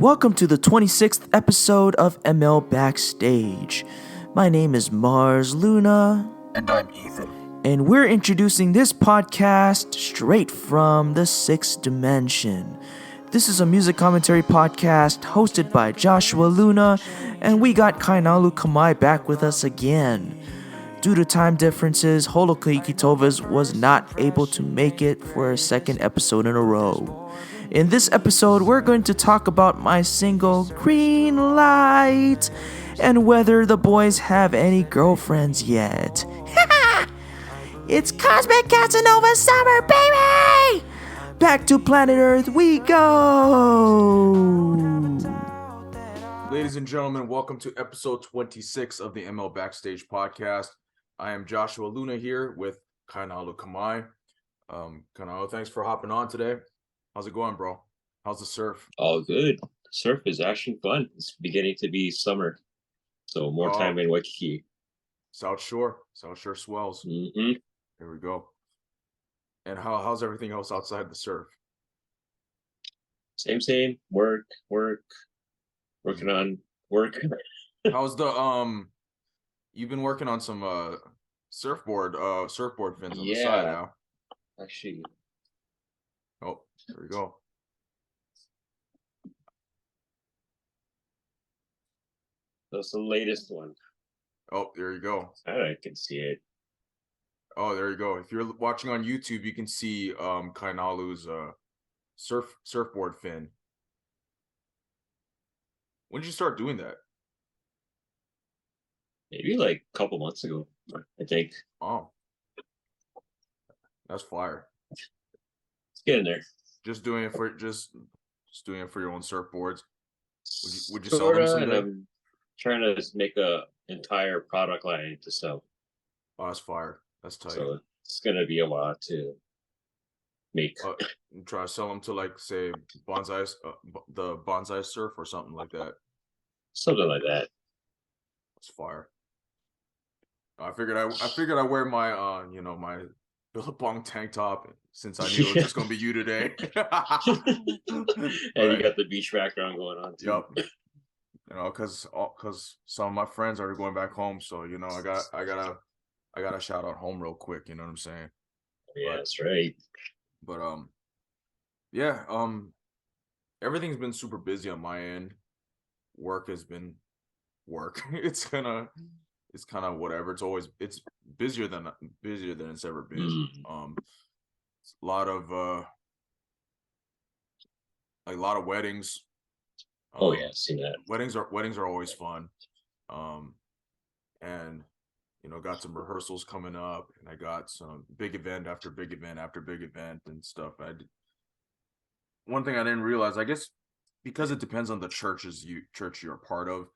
Welcome to the 26th episode of ML Backstage. My name is Mars Luna. And I'm Ethan. And we're introducing this podcast straight from the 6th dimension. This is a music commentary podcast hosted by Joshua Luna, and we got Kainalu Kamai back with us again. Due to time differences, Holokahiki Toves was not able to make it for a second episode in a row. In this episode, we're going to talk about my single Green Light and whether the boys have any girlfriends yet. It's Cosmic Casanova Summer, baby! Back to planet Earth we go! Ladies and gentlemen, welcome to episode 26 of the ML Backstage podcast. I am Joshua Luna here with Kainalu Kamai. Kainalu, thanks for hopping on today. How's it going, bro? How's the surf? All good. Surf is actually fun. It's beginning to be summer, so more time in Waikiki. South Shore swells. Mm-hmm. Here we go. And how's everything else outside the surf? Same. Working on work. How's the You've been working on some surfboard fins on the side now. Actually. Oh, there we go. That's the latest one. Oh, there you go. I can see it. Oh, there you go. If you're watching on YouTube, you can see Kainalu's surfboard fin. When did you start doing that? Maybe like a couple months ago, I think. Oh, that's fire. It's getting there. Just doing it for doing it for your own surfboards. Would you Sorta, sell them someday? and I'm trying to make a entire product line to sell. Oh, that's fire. That's tight. So it's gonna be a lot to make. Try to sell them to, like, say, the bonsai surf or something like that. Something like that. That's fire. I figured I wear my my Billabong tank top since I knew it was just gonna be you today. And you got the beach background going on too. Yep. Because some of my friends are going back home, so I gotta shout out home real quick. You know what I'm saying? Yeah, that's right. But everything's been super busy on my end. Work has been work. It's kind of whatever. It's busier than it's ever been. It's a lot of weddings. Oh yeah, I've seen that. Weddings are always fun. And got some rehearsals coming up, and I got some big event after big event after big event and stuff. One thing I didn't realize, I guess, because it depends on the church you're a part of.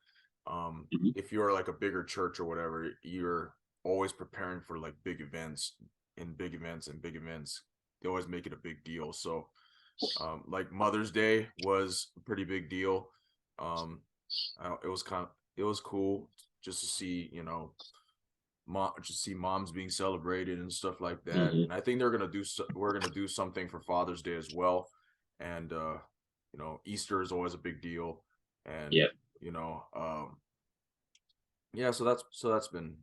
If you're like a bigger church or whatever, you're always preparing for like big events. They always make it a big deal. So like Mother's Day was a pretty big deal. It was cool just to see moms being celebrated and stuff like that. And I think we're gonna do something for Father's Day as well. And Easter is always a big deal. And so that's been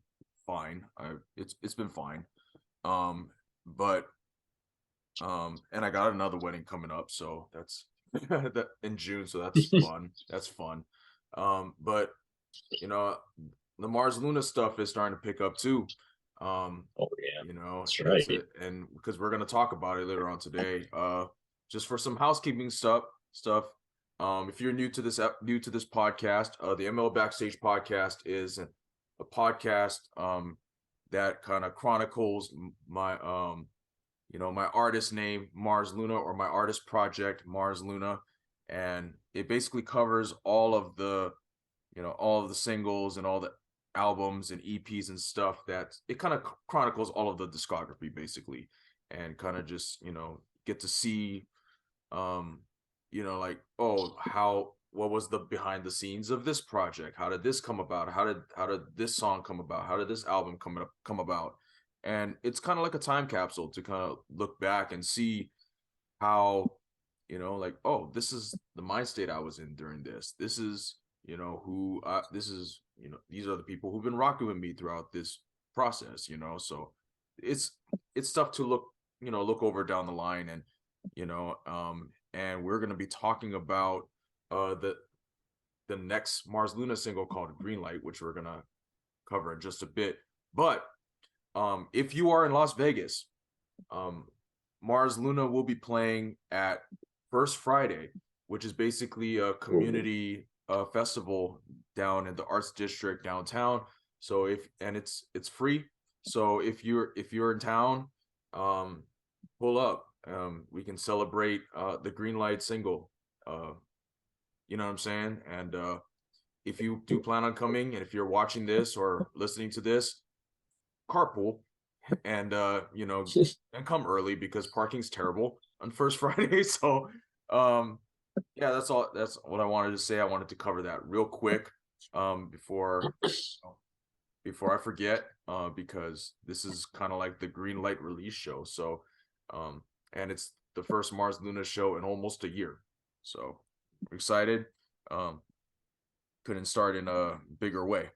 fine. It's been fine. And I got another wedding coming up, so that's that in June, so that's fun. That's fun. But the Mars Luna stuff is starting to pick up too. Oh yeah, that's right. And because we're gonna talk about it later on today. Just for some housekeeping stuff. If you're new to this podcast, the ML Backstage podcast is a podcast that kind of chronicles my my artist name, Mars Luna, or my artist project, Mars Luna, and it basically covers all of the singles and all the albums and EPs and stuff. That it kind of chronicles all of the discography basically, and kind of just get to see what was the behind the scenes of this project? How did this come about? How did this song come about? How did this album come about? And it's kind of like a time capsule to kind of look back and see how you know, like, oh, this is the mind state I was in during this. This is, you know, this is, you know, these are the people who've been rocking with me throughout this process, you know. So it's stuff to look over down the line. And, you know, and we're going to be talking about the next Mars Luna single called Green Light, which we're going to cover in just a bit. But if you are in Las Vegas, Mars Luna will be playing at First Friday, which is basically a community festival down in the Arts District downtown. So it's free. So if you're in town, pull up. We can celebrate the Green Light single. You know what I'm saying? And if you do plan on coming, and if you're watching this or listening to this, carpool and you know, and come early because parking's terrible on First Friday. So yeah, that's what I wanted to say. I wanted to cover that real quick before I forget, because this is kind of like the Green Light release show. So and it's the first Mars Luna show in almost a year. So I'm excited. Couldn't start in a bigger way.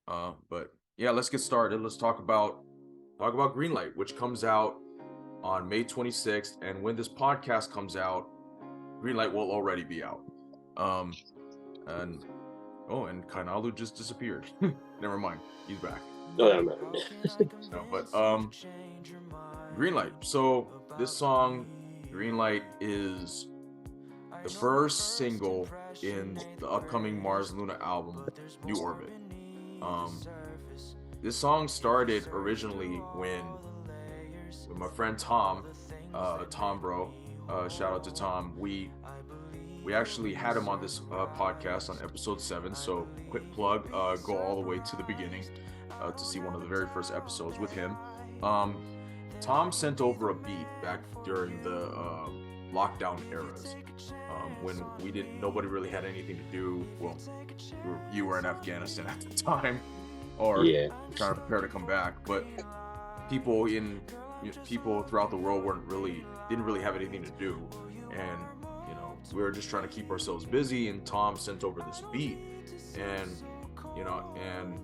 But yeah, let's get started. Let's talk about Green Light, which comes out on May 26th. And when this podcast comes out, Green Light will already be out. And Kainalu just disappeared. Never mind, he's back. No. No, but Green Light. So this song, Green Light, is the first single in the upcoming Mars Luna album, New Orbit. This song started originally when my friend TommBro, shout out to Tom. We actually had him on this podcast on episode 7. So quick plug, go all the way to the beginning to see one of the very first episodes with him. Tom sent over a beat back during the lockdown eras, when nobody really had anything to do. Well, you were in Afghanistan at the time, or trying to prepare to come back. But people throughout the world didn't really have anything to do, and you know, we were just trying to keep ourselves busy. And Tom sent over this beat, and you know, and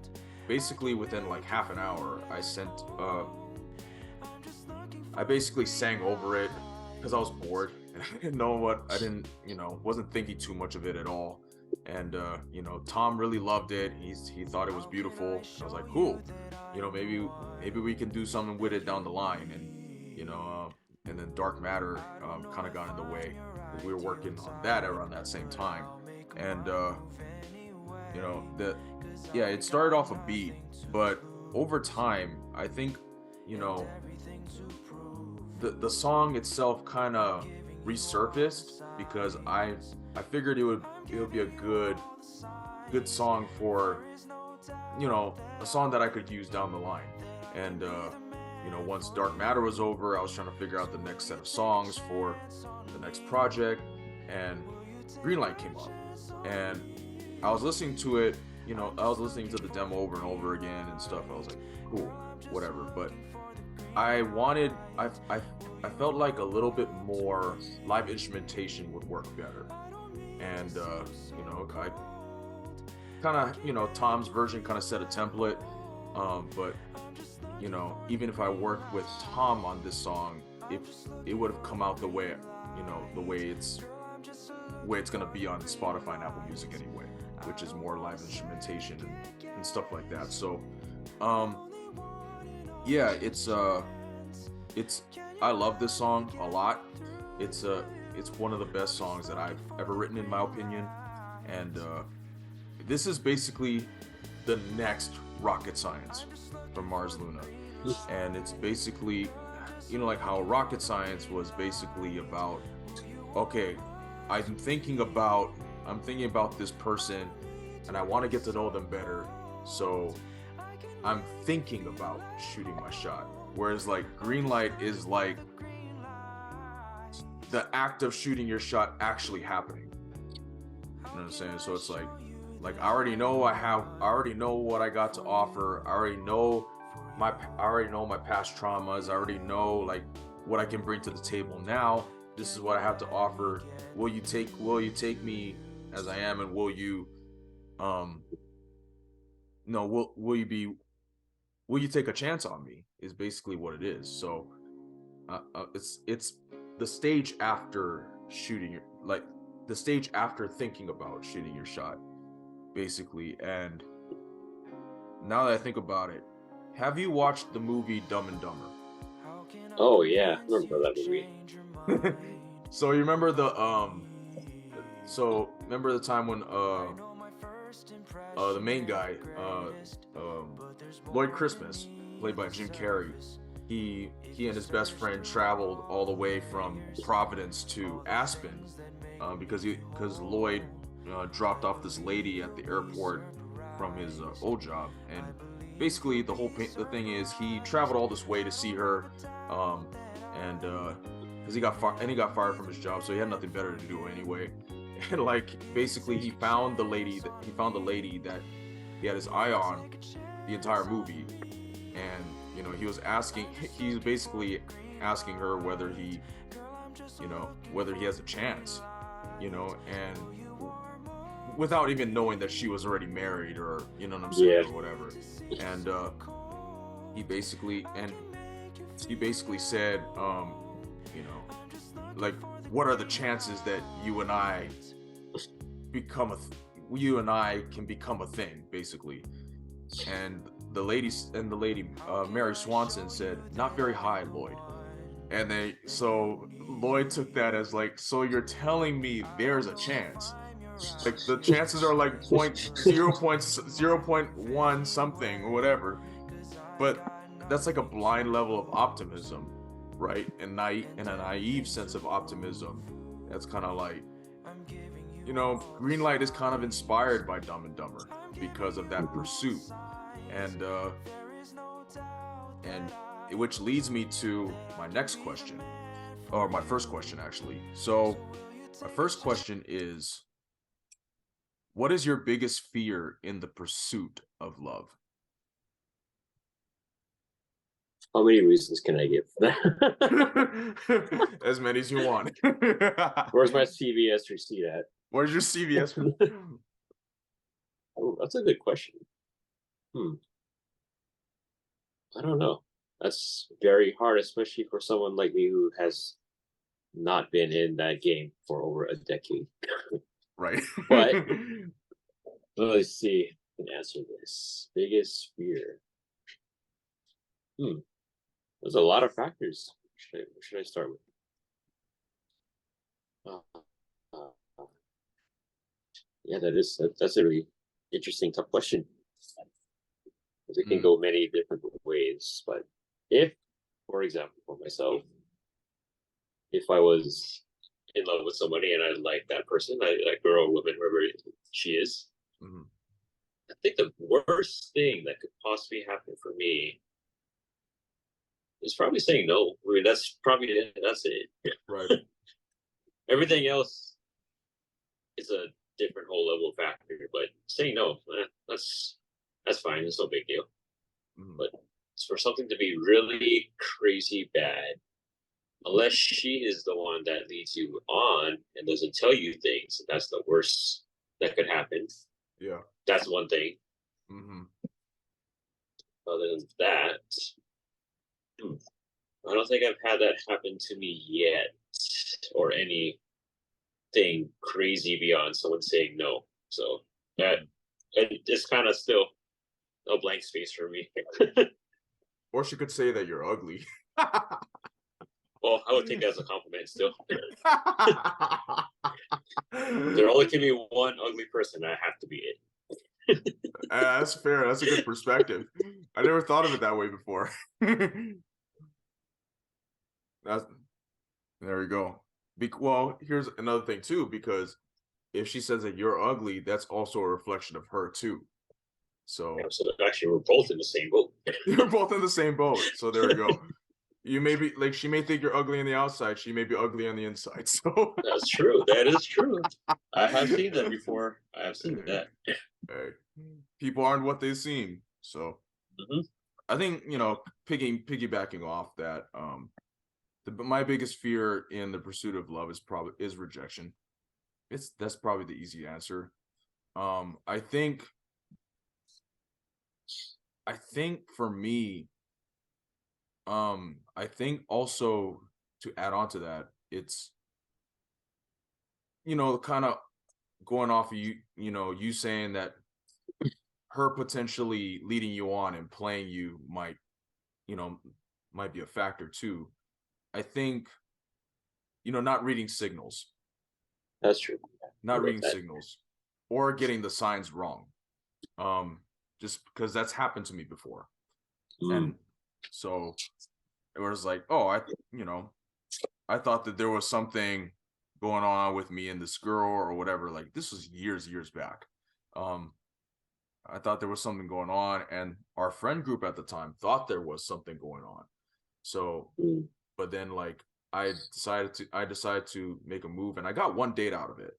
basically within like half an hour, I basically sang over it because I was bored. I didn't know wasn't thinking too much of it at all. And you know, Tom really loved it. He thought it was beautiful. I was like, cool, you know, maybe we can do something with it down the line. And you know, and then Dark Matter kind of got in the way. We were working on that around that same time. And you know, it started off a beat, but over time, I think, you know, the song itself kind of resurfaced because I figured it would be a good song for, you know, a song that I could use down the line. And you know, once Dark Matter was over, I was trying to figure out the next set of songs for the next project, and Green Light came up, and I was listening to it. You know, I was listening to the demo over and over again and stuff. I was like, cool, whatever. But I felt like a little bit more live instrumentation would work better. And you know, I kind of, you know, Tom's version kind of set a template, but you know, even if I worked with Tom on this song, it would have come out the way, you know, the way it's gonna be on Spotify and Apple Music anyway, which is more live instrumentation and stuff like that. So yeah, it's I love this song a lot. It's one of the best songs that I've ever written, in my opinion. And this is basically the next Rocket Science from Mars Luna. And it's basically, you know, like how Rocket Science was basically about, okay, I'm thinking about this person and I want to get to know them better, so I'm thinking about shooting my shot. Whereas like Green Light is like the act of shooting your shot actually happening. You know what I'm saying? So it's like I already know what I got to offer. I already know my past traumas. I already know like what I can bring to the table now. this is what I have to offer. Will you take me as I am, and will you no will you take a chance on me, is basically what it is. So it's the stage after shooting your, like the stage after thinking about shooting your shot, basically. And now that I think about it, have you watched the movie Dumb and Dumber? Oh yeah, I remember that movie. So you remember the remember the time when the main guy, Lloyd Christmas, played by Jim Carrey, he and his best friend traveled all the way from Providence to Aspen, because Lloyd dropped off this lady at the airport from his old job. And basically the thing is, he traveled all this way to see her, and because he got fired from his job, so he had nothing better to do anyway. And like basically he found the lady that he had his eye on the entire movie. And he's basically asking her whether he has a chance, and without even knowing that she was already married, or you know what I'm saying, or whatever. And he basically said, like, what are the chances that you and I can become a thing, basically. And the lady, Mary Swanson, said, not very high, Lloyd. And so Lloyd took that as like, so you're telling me there's a chance? Like the chances are like 0.1 something or whatever. But that's like a blind level of optimism, right? And a naive sense of optimism. That's kind of like, Greenlight is kind of inspired by Dumb and Dumber because of that pursuit. And which leads me to my next question, or my first question, actually. So my first question is, what is your biggest fear in the pursuit of love? How many reasons can I give for that? As many as you want. Where's my CVS receipt at? Where's your CVS? Oh, that's a good question. I don't know. That's very hard, especially for someone like me who has not been in that game for over a decade. Right. But let's see. I can answer this. Biggest fear. There's a lot of factors. What should I start with? Yeah, that's a really interesting, tough question. It can go many different ways. But if, for example, for myself, if I was in love with somebody and I like that person, that girl, woman, whoever she is, I think the worst thing that could possibly happen for me is probably saying no. I mean, that's it. Right. Everything else is a different whole level factor, but saying no, that's fine. It's no big deal. But for something to be really crazy bad, unless she is the one that leads you on and doesn't tell you things, that's the worst that could happen. Yeah. That's one thing. Other than that, I don't think I've had that happen to me yet, or anything crazy beyond someone saying no. So that it's kind of still a blank space for me. Or she could say that you're ugly. Well, I would take that as a compliment still. There only can be one ugly person. I have to be it. That's fair. That's a good perspective. I never thought of it that way before. There we go. Well, here's another thing too, because if she says that you're ugly, that's also a reflection of her too. So, yeah, so actually, we're both in the same boat. You're both in the same boat. So there we go. You may be like, she may think you're ugly on the outside. She may be ugly on the inside. So that's true. That is true. I have seen that before. I have seen that. Hey, people aren't what they seem. So I think, piggybacking off that, my biggest fear in the pursuit of love is rejection. That's probably the easy answer. I think for me, I think also to add on to that, it's kind of going off of you saying that her potentially leading you on and playing you you know might be a factor too. I think not reading signals, That's true. not About reading that. signals, or getting the signs wrong. Just because that's happened to me before, and so it was like, oh, I thought that there was something going on with me and this girl or whatever. Like this was years back. I thought there was something going on, and our friend group at the time thought there was something going on. So, but then like I decided to make a move, and I got one date out of it.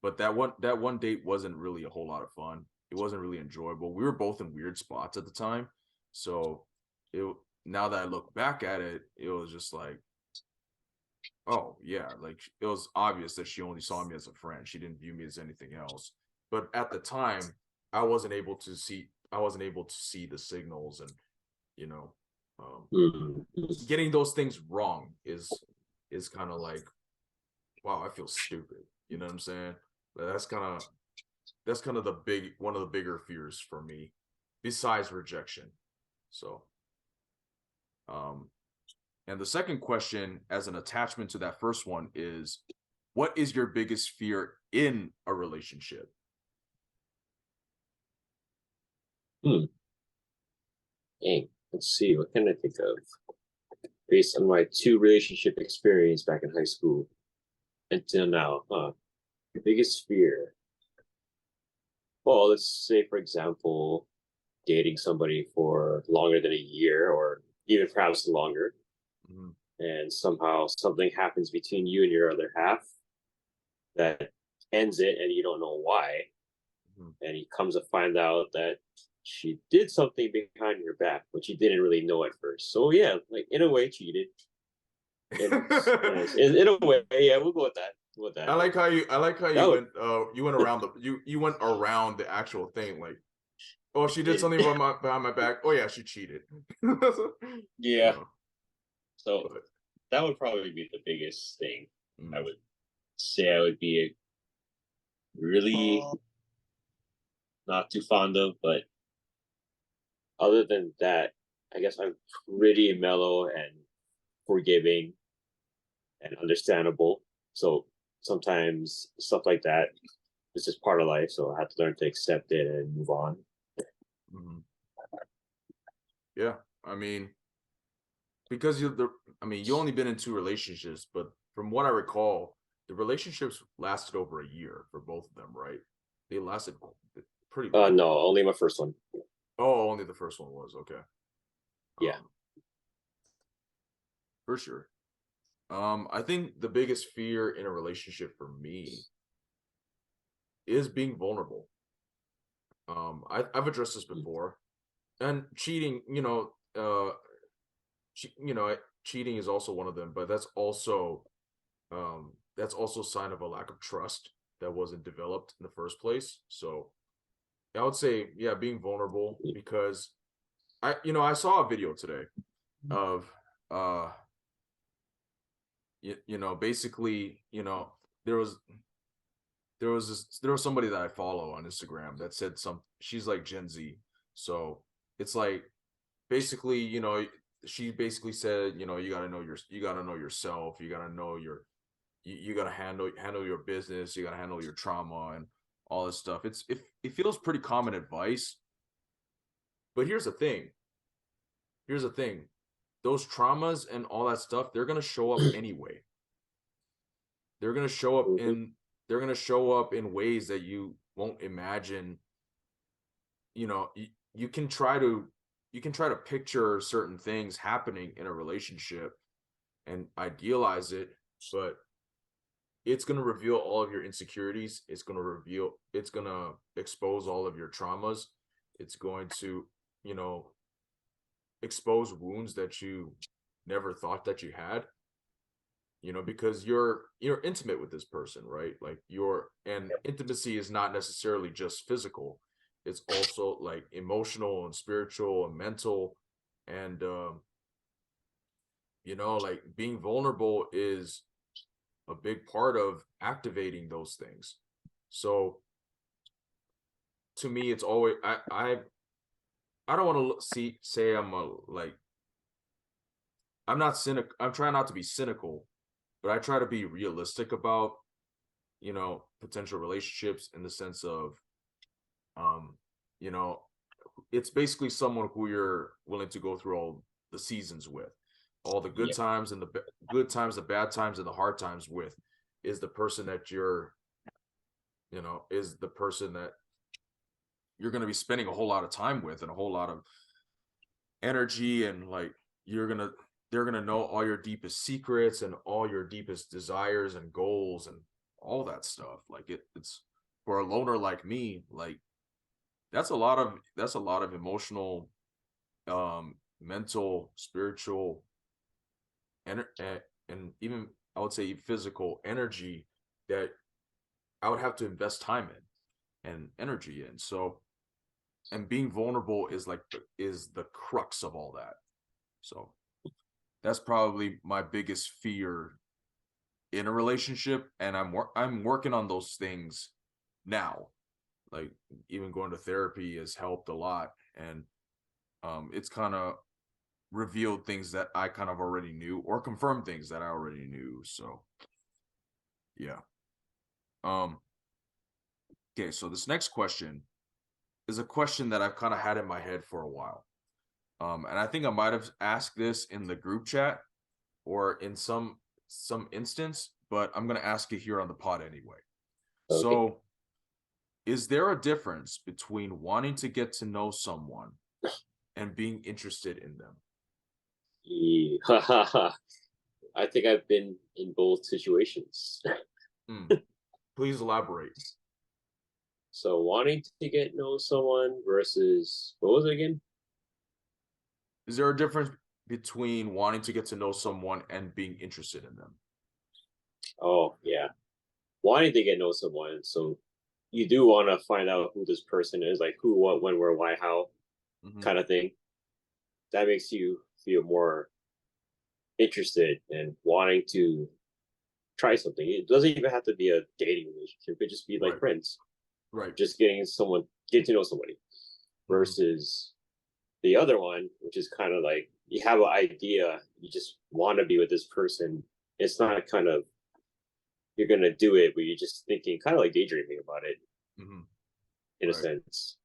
But that one date wasn't really a whole lot of fun. It wasn't really enjoyable. We were both in weird spots at the time. So it now that I look back at it, it was just like, oh yeah, like it was obvious that she only saw me as a friend. She didn't view me as anything else. But at the time, I wasn't able to see the signals, and you know, getting those things wrong is kind of like, wow, I feel stupid. You know what I'm saying? But that's kind of one of the bigger fears for me, besides rejection. So, um, and the second question, as an attachment to that first one, is what is your biggest fear in a relationship? Dang. Let's see. What can I think of? Based on my 2 relationship experience back in high school until now, the biggest fear. Well, let's say, for example, dating somebody for longer than a year or even perhaps longer, and somehow something happens between you and your other half that ends it, and you don't know why, and he comes to find out that she did something behind your back, but you didn't really know at first. So yeah, like in a way, cheated. In a way, yeah, we'll go with that. With that. I like how you Would, went around you went around the actual thing, like, oh, she did something behind my back. Oh yeah, she cheated. yeah. So that would probably be the biggest thing. I would say I would be really not too fond of, but other than that, I guess I'm pretty mellow and forgiving and understandable. So sometimes stuff like that is just part of life. So I have to learn to accept it and move on. Yeah, I mean, because you only been in 2 relationships, but from what I recall, the relationships lasted over a year for both of them, right? They lasted pretty long. No, only my first one. Oh, only the first one was okay. Yeah. For sure. I think the biggest fear in a relationship for me is being vulnerable. I've addressed this before, and cheating. Cheating is also one of them, but that's also a sign of a lack of trust that wasn't developed in the first place. So I would say, yeah, being vulnerable, because I saw a video today of basically, there was somebody that I follow on Instagram that said she's like Gen Z. So it's like, basically, she basically said, you got to know yourself. You got to know you got to handle your business. You got to handle your trauma and all this stuff. It feels pretty common advice. But here's the thing. Those traumas and all that stuff, they're going to show up anyway. They're going to show up in ways that you won't imagine. You can try to picture certain things happening in a relationship and idealize it, but it's going to reveal all of your insecurities. It's going to expose all of your traumas. It's going to, expose wounds that you never thought that you had, you know, because you're intimate with this person, right? Like and intimacy is not necessarily just physical. It's also like emotional and spiritual and mental. And you know, like being vulnerable is a big part of activating those things. So to me, it's always I don't want to say I'm a like I'm not cynical. I'm trying not to be cynical, but I try to be realistic about, you know, potential relationships in the sense of, you know, it's basically someone who you're willing to go through all the seasons with, all the good times and the good times, the bad times and the hard times with, is the person that is the person that you're going to be spending a whole lot of time with and a whole lot of energy, and like they're gonna know all your deepest secrets and all your deepest desires and goals and all that stuff. Like it's for a loner like me, like that's a lot of emotional, mental, spiritual, and even I would say physical energy that I would have to invest time in and energy in. So, and being vulnerable is like is the crux of all that. So that's probably my biggest fear in a relationship, and I'm working on those things now. Like even going to therapy has helped a lot, and it's kind of revealed things that I kind of already knew or confirmed things that I already knew. So yeah. Okay, so this next question is a question that I've kind of had in my head for a while. And I think I might have asked this in the group chat or in some instance, but I'm going to ask it here on the pod anyway. Okay. So, is there a difference between wanting to get to know someone and being interested in them? I think I've been in both situations. Please elaborate. So wanting to get to know someone versus what was it again? Is there a difference between wanting to get to know someone and being interested in them? Oh yeah, wanting to get to know someone. So you do want to find out who this person is, like who, what, when, where, why, how, kind of thing. That makes you feel more interested and wanting to try something. It doesn't even have to be a dating relationship. It could just be like Right. friends. Right. Just getting to know somebody. Versus the other one, which is kind of like you have an idea, you just want to be with this person. It's not kind of you're gonna do it, but you're just thinking, kind of like daydreaming about it, in a sense.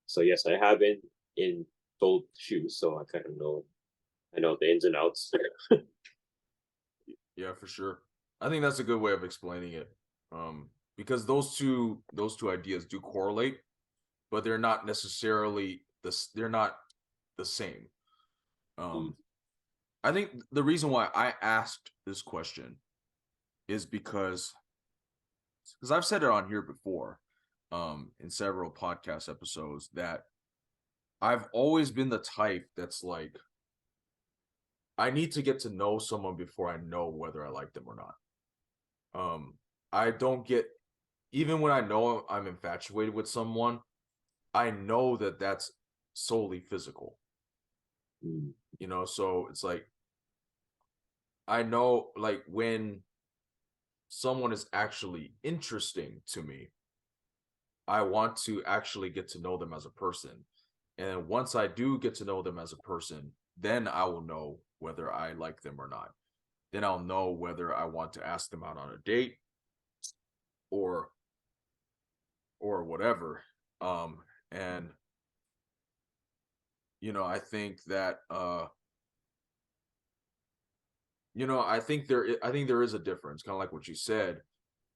So yes, I have been in both shoes, so I kind of know, I know the ins and outs. Yeah, for sure. I think that's a good way of explaining it. Because those two ideas do correlate, but they're not necessarily they're not the same. I think the reason why I asked this question is because I've said it on here before, in several podcast episodes, that I've always been the type that's like, I need to get to know someone before I know whether I like them or not. I don't get, even when I know I'm infatuated with someone, I know that that's solely physical. You know, so it's like, I know like when someone is actually interesting to me, I want to actually get to know them as a person. And once I do get to know them as a person, then I will know whether I like them or not. Then I'll know whether I want to ask them out on a date or whatever. And you know, I think that you know, I think there is a difference, kind of like what you said,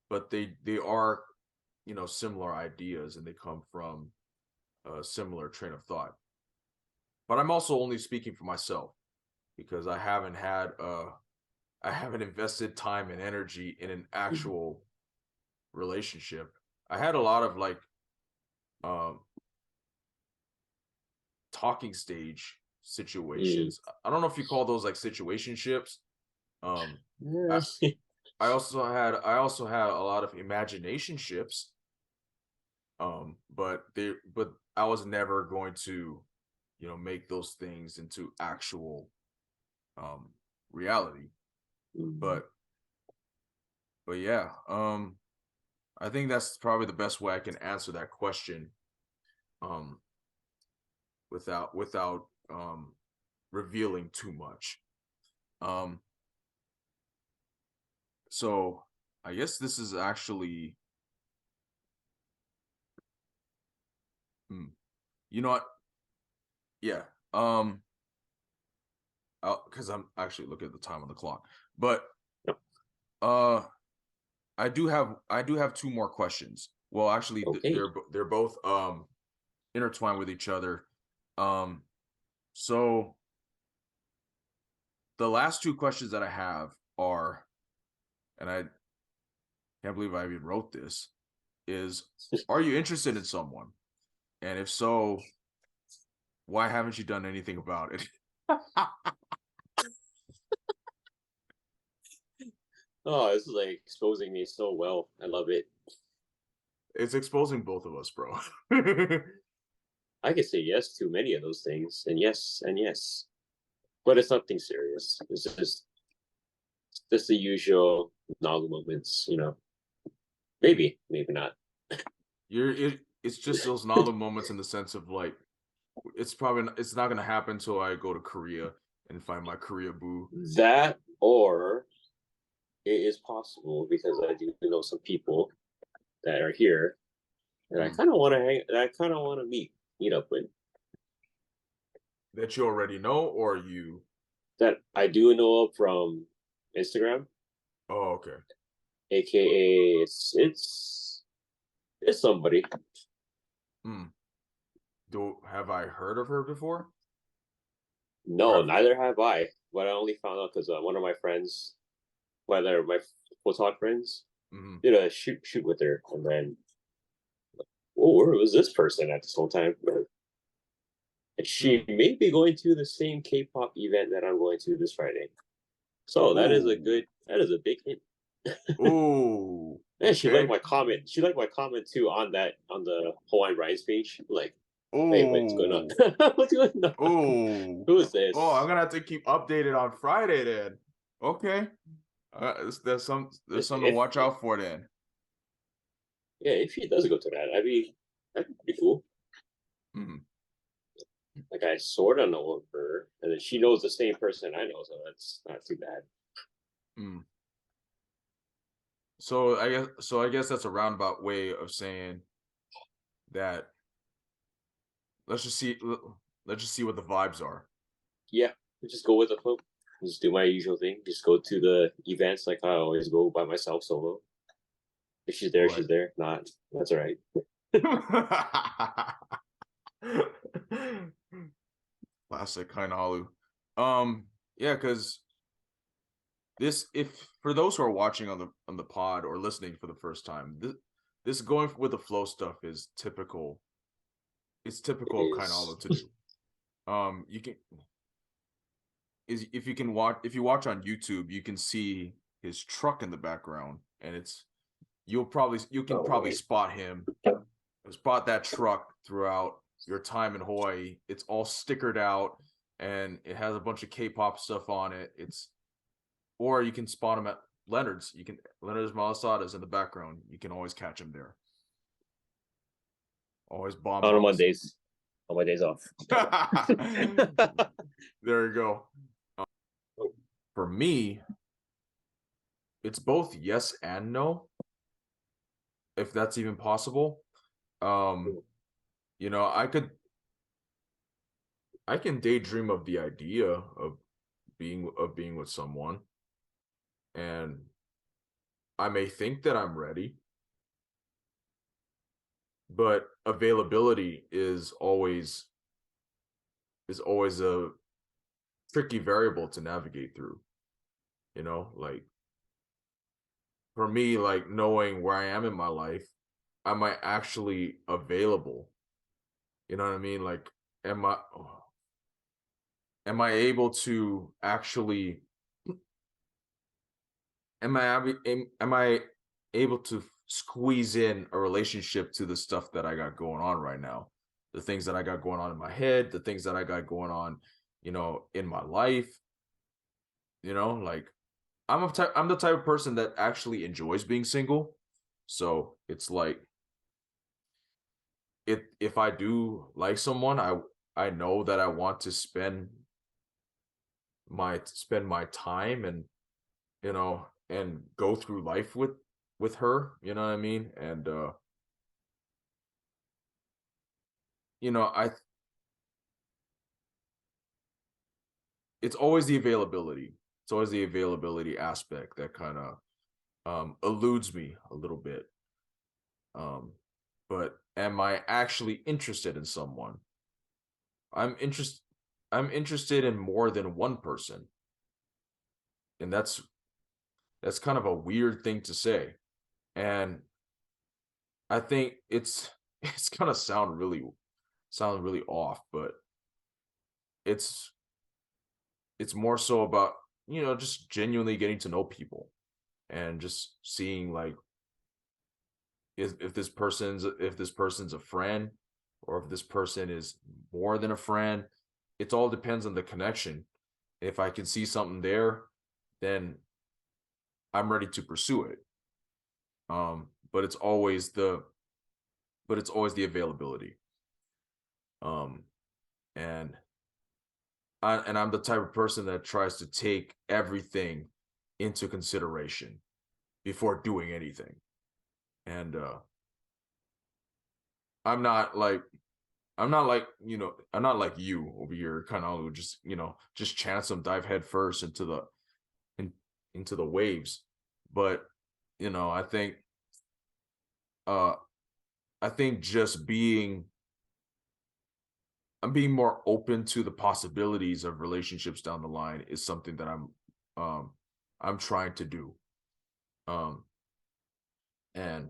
but they are, you know, similar ideas, and they come from a similar train of thought. But I'm also only speaking for myself because I haven't invested time and energy in an actual relationship. I had a lot of like talking stage situations. I don't know if you call those like situationships. I, Yes. I also had a lot of imaginationships. But I was never going to, make those things into actual reality. But yeah, I think that's probably the best way I can answer that question. Without revealing too much. So I guess this is actually, you know what? Yeah. Because I'm actually looking at the time on the clock, but I do have two more questions. Well, actually, Okay. they're both intertwined with each other. So the last two questions that I have are, and I can't believe I even wrote this, is, are you interested in someone? And if so, why haven't you done anything about it? Oh, this is like exposing me so well. I love it. It's exposing both of us, bro. I could say yes to many of those things, and yes, but it's nothing serious. It's just the usual Nalu moments, Maybe not. It's just those Nalu moments in the sense of like, it's not gonna happen until I go to Korea and find my Korea boo. That, or it is possible because I do know some people that are here that I kind of want to meet up with. That you already know, or you? That I do know from Instagram. Oh, okay. AKA, it's somebody. Have I heard of her before? No, neither have I. But I only found out because one of my friends, whether my photog friends, did a shoot with her, and then, where was this person at this whole time? And she may be going to the same K-pop event that I'm going to this Friday. So that is a big hint. Oh, yeah, she liked my comment. She liked my comment too on the Hawaiian Rise page. Like, hey, what's going on? What's going on? Oh, who is this? Oh, I'm gonna have to keep updated on Friday then. Okay, there's something to watch out for then. Yeah, if she does go to that, that'd be pretty cool. Like, I sort of know of her, and then she knows the same person I know, so that's not too bad. So I guess that's a roundabout way of saying that. Let's just see what the vibes are. Yeah, just go with the flow. Just do my usual thing. Just go to the events like I always go by myself solo. If she's there, she's there. Not, that's all right. Classic Kainalu. Yeah, because if for those who are watching on the pod or listening for the first time, this going with the flow stuff is typical. It's typical of Kainalu to do. You can if you watch on YouTube, you can see his truck in the background, and you can probably spot that truck throughout your time in Hawaii. It's all stickered out, and it has a bunch of K-pop stuff on it. Or you can spot him at Leonard's. Leonard's Malasada's in the background. You can always catch him there. Always bomb on my days off. There you go. For me, it's both yes and no, if that's even possible. I can daydream of the idea of being with someone, and I may think that I'm ready, but availability is always a tricky variable to navigate through. Like, for me, like, knowing where I am in my life, am I actually available? You know what I mean? Like, am I am I able to actually am I able to squeeze in a relationship to the stuff that I got going on right now, the things that I got going on in my head, the things that I got going on, in my life, like I'm the type of person that actually enjoys being single. So it's like if I do like someone, I know that I want to spend my time and and go through life with her, you know what I mean? And I it's always the availability. It's always the availability aspect that kind of eludes me a little bit. But am I actually interested in someone? I'm interest I'm interested in more than one person. And that's kind of a weird thing to say. And I think it's gonna sound really off, but it's it's more so about, just genuinely getting to know people and just seeing like if this person's a friend or if this person is more than a friend. It all depends on the connection. If I can see something there, then I'm ready to pursue it. But it's always the availability. Um, and I'm the type of person that tries to take everything into consideration before doing anything. And I'm not like I'm not like you over here, kind of just chance them, dive head first in, into the waves. But I think uh just I'm being more open to the possibilities of relationships down the line is something that um I'm trying to do. Um and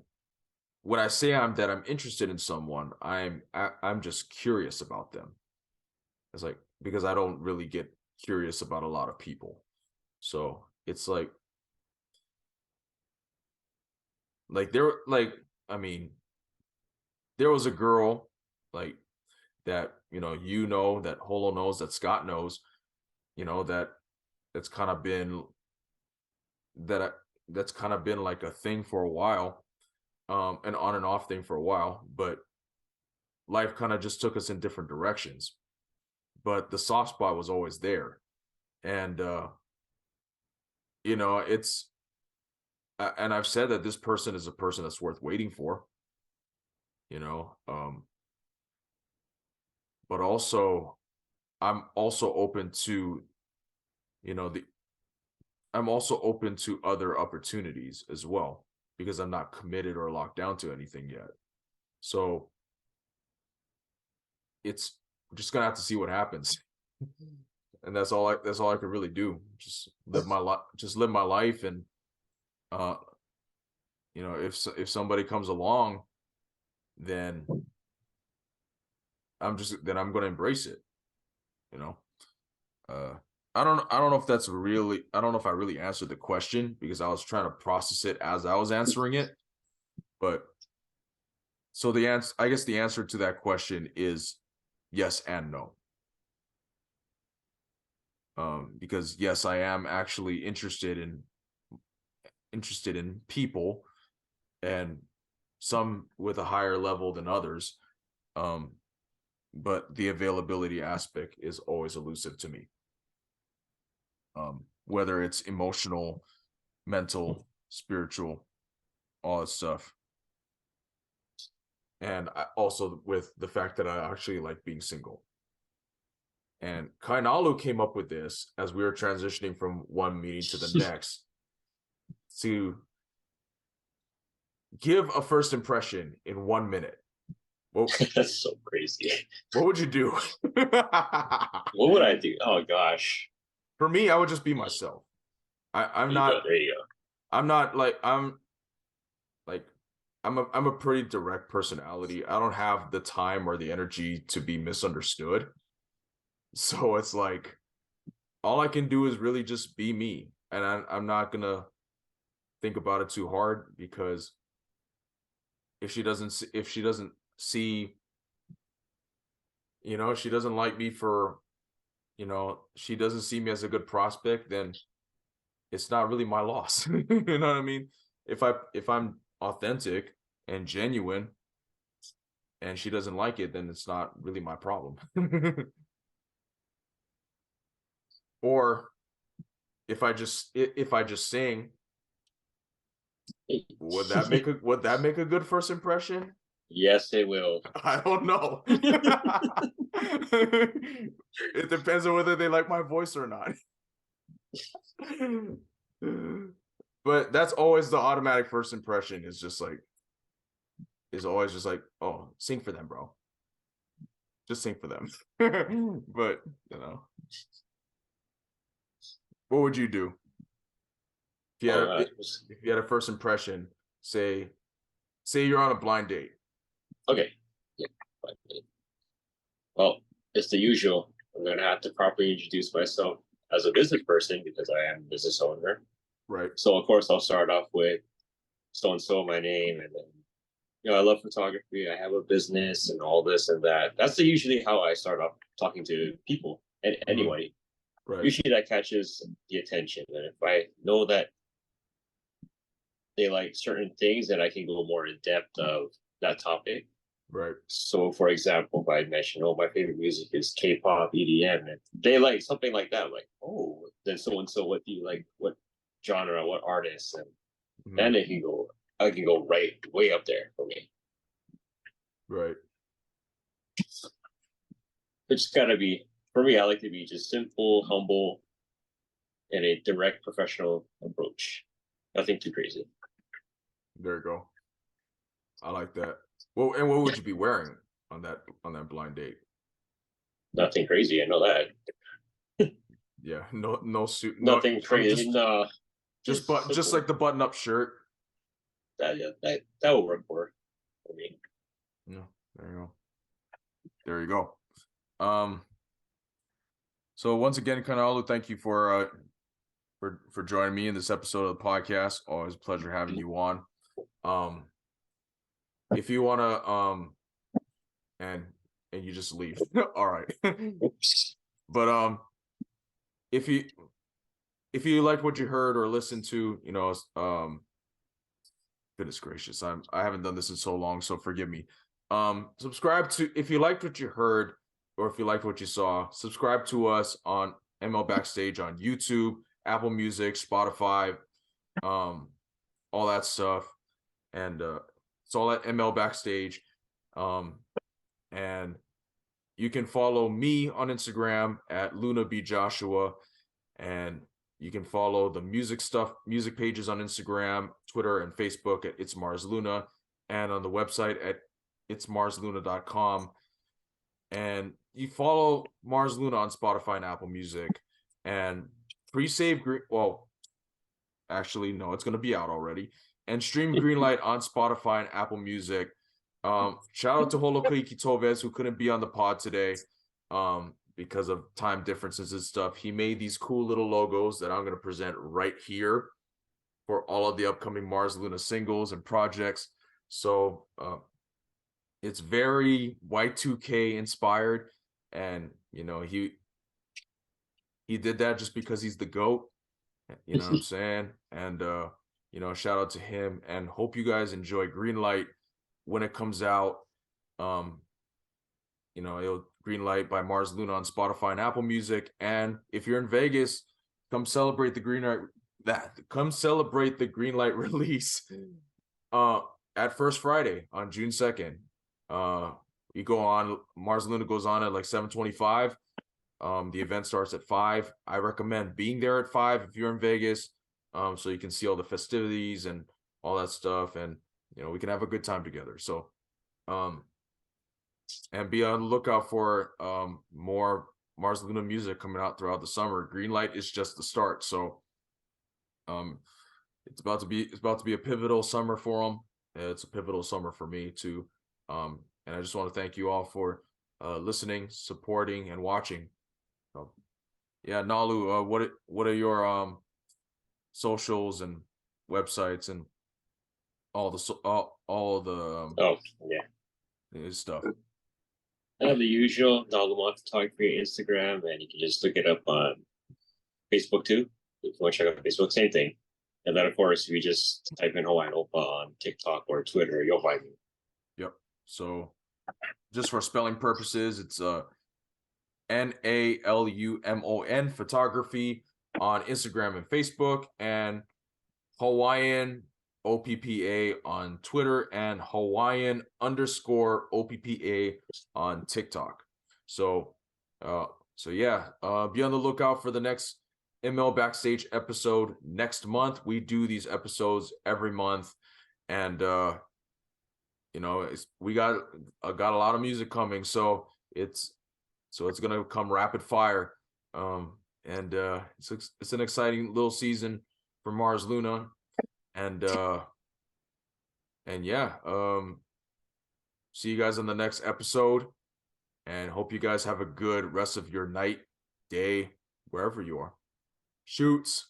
when I say I'm interested in someone, I'm just curious about them. It's like because I don't really get curious about a lot of people. So it's like there like I mean, there was a girl like that, that Holo knows, that Scott knows, that that's kind of been that I, that's kind of been like a thing for a while, an on and off thing for a while, but life kind of just took us in different directions. But the soft spot was always there. And it's and I've said that this person is a person that's worth waiting for, you know. But also I'm also open to, the I'm also open to other opportunities as well because I'm not committed or locked down to anything yet. So it's just gonna have to see what happens. And that's all I could really do. Just live my life. And uh if somebody comes along, then I'm going to embrace it, you know. uh I don't know if I don't know if I really answered the question because I was trying to process it as I was answering it. But so I guess the answer to that question is yes and no. Because yes, I am actually interested in people, and some with a higher level than others. But the availability aspect is always elusive to me. Whether it's emotional, mental, spiritual, all that stuff. And also with the fact that I actually like being single. And Kainalu came up with this as we were transitioning from one meeting to the next to give a first impression in 1 minute. Well, That's so crazy. what would you do? What would I do? Oh gosh. For me, I would just be myself. I'm not. There you go. I'm not like like I'm a pretty direct personality. I don't have the time or the energy to be misunderstood. So it's like all I can do is really just be me, and I'm not gonna think about it too hard, because if she doesn't see, she doesn't like me for, she doesn't see me as a good prospect, then it's not really my loss. You know what I mean? If I'm authentic and genuine and she doesn't like it, then it's not really my problem. Or if I just sing, would that make a good first impression? Yes, it will. I don't know. It depends on whether they like my voice or not. But that's always the automatic first impression, is always just like, oh, sing for them, bro. Just sing for them. But what would you do if you had a first impression? Say you're on a blind date. Okay. Yeah. Well, it's the usual. I'm gonna have to properly introduce myself as a business person because I am a business owner. Right. So of course I'll start off with so and so, my name, and then I love photography. I have a business and all this and that. That's usually how I start off talking to people and anybody. Right. Usually that catches the attention, and if I know that they like certain things, then I can go more in depth of that topic. Right. So, for example, if I mention, my favorite music is K-pop, EDM, and they like something like that, like, oh, then so and so, what do you like? What genre? What artists? And then I can go right way up there for me. Right. It's gotta be, for me. I like to be just simple, humble, and a direct, professional approach. Nothing too crazy. There you go. I like that. Well, and what would you be wearing on that blind date? Nothing crazy. I know that. Yeah, no suit. Nothing crazy. Just like the button-up shirt. That will work for me. No, there you go. So once again, Kainalu, thank you for joining me in this episode of the podcast. Always a pleasure having you on. If you wanna and you just leave. All right. But if you liked what you heard or listened to, goodness gracious, I haven't done this in so long, so forgive me. Subscribe to, if you liked what you heard or if you liked what you saw, subscribe to us on ML Backstage on YouTube, Apple Music, Spotify, all that stuff. And it's all at ML Backstage. And you can follow me on Instagram at Luna B Joshua, and you can follow the music pages on Instagram, Twitter, and Facebook at It's Mars Luna, and on the website at itsmarsluna.com. And you follow Mars Luna on Spotify and Apple Music, and pre-save actually no, it's going to be out already, and stream Greenlight on Spotify and Apple Music. Shout out to Holokahiki Toves, who couldn't be on the pod today because of time differences and stuff. He made these cool little logos that I'm going to present right here for all of the upcoming Mars Luna singles and projects. So it's very Y2K inspired, and he did that just because he's the GOAT. You know what I'm saying? And shout out to him, and hope you guys enjoy Greenlight when it comes out. It'll Greenlight by Mars Luna on Spotify and Apple Music. And if you're in Vegas, come celebrate the Greenlight release at First Friday on June 2nd. You go on, Mars Luna goes on at like 7:25. The event starts at 5. I recommend being there at 5 if you're in Vegas, so you can see all the festivities and all that stuff, and we can have a good time together. So and be on the lookout for more Mars Luna music coming out throughout the summer. Greenlight is just the start. So it's about to be a pivotal summer for them. It's a pivotal summer for me too. And I just want to thank you all for listening, supporting, and watching. So Yeah, Nalu, what are your socials and websites and all the Oh, yeah. stuff? I have the usual Nalu Photography Instagram, and you can just look it up on Facebook too. If you want to check out Facebook, same thing. And then, of course, if you just type in Hawaiian Oppa on TikTok or Twitter, you'll find me. Yep. So, just for spelling purposes, it's NALUMON photography on Instagram and Facebook, and Hawaiian OPPA on Twitter, and Hawaiian_OPPA on TikTok. So yeah, be on the lookout for the next ML Backstage episode next month. We do these episodes every month, and we got a lot of music coming, so it's gonna come rapid fire. And it's an exciting little season for Mars Luna, and yeah, see you guys on the next episode, and hope you guys have a good rest of your night, day, wherever you are. Shoots.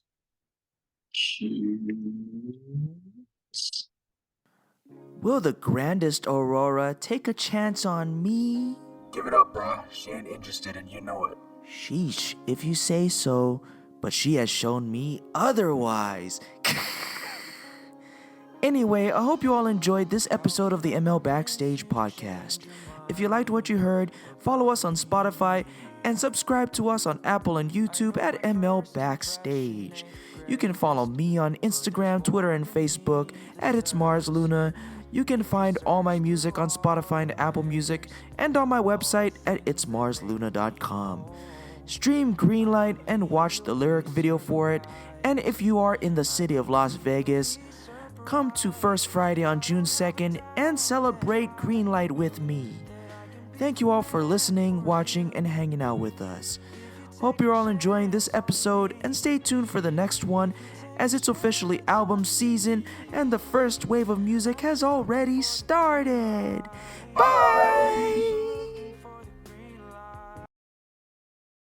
Will the grandest Aurora take a chance on me? Give it up, bruh. She ain't interested and you know it. Sheesh, if you say so, but she has shown me otherwise. Anyway, I hope you all enjoyed this episode of the ML Backstage podcast. If you liked what you heard, follow us on Spotify and subscribe to us on Apple and YouTube at ML Backstage. You can follow me on Instagram, Twitter, and Facebook at It's Mars Luna. You can find all my music on Spotify and Apple Music and on my website at itsmarsluna.com. Stream Greenlight and watch the lyric video for it. And if you are in the city of Las Vegas, come to First Friday on June 2nd and celebrate Greenlight with me. Thank you all for listening, watching, and hanging out with us. Hope you're all enjoying this episode, and stay tuned for the next one, as it's officially album season and the first wave of music has already started. Bye!